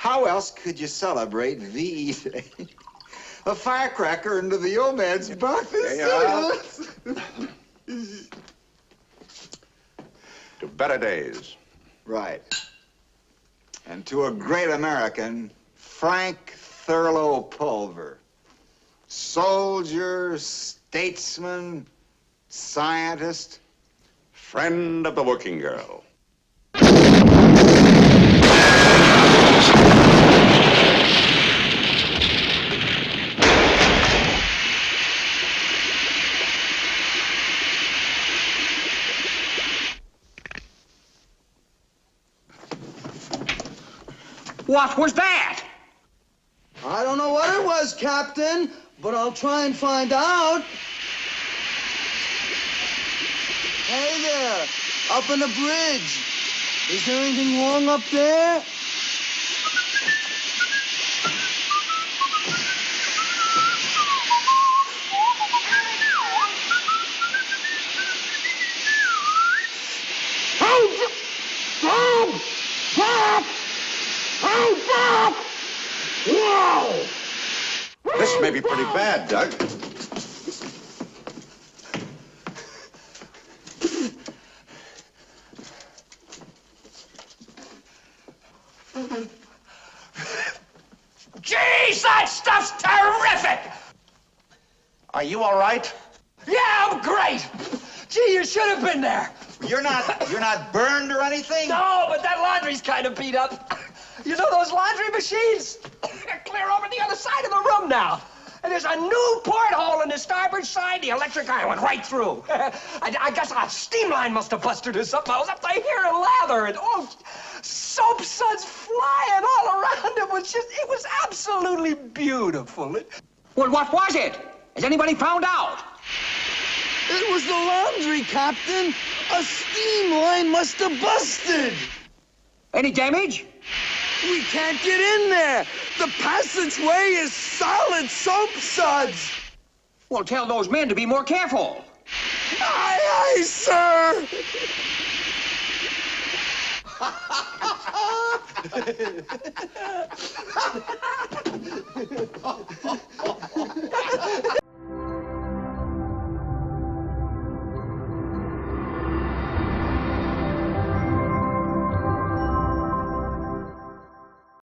how else could you celebrate VE Day? A firecracker into the old man's buck. To better days. Right. And to a great American, Frank Thurlow Pulver. Soldier, statesman, scientist. Friend of the working girl. What was that? I don't know what it was, Captain, but I'll try and find out. Hey there, up on the bridge. Is there anything wrong up there? This may be pretty bad, Doug. Jeez, that stuff's terrific! Are you all right? Yeah, I'm great! Gee, you should have been there. You're not burned or anything? No, but that laundry's kind of beat up. You know those laundry machines? They're clear over the other side of the room now. And there's a new porthole in the starboard side. The electric iron went right through. I guess a steam line must have busted or something. I was up to here in lather, and soap suds flying all around. It was absolutely beautiful. Well, what was it? Has anybody found out? It was the laundry, Captain. A steam line must have busted. Any damage? We can't get in there. The passageway is solid soap suds. Well, tell those men to be more careful. Aye, aye, sir.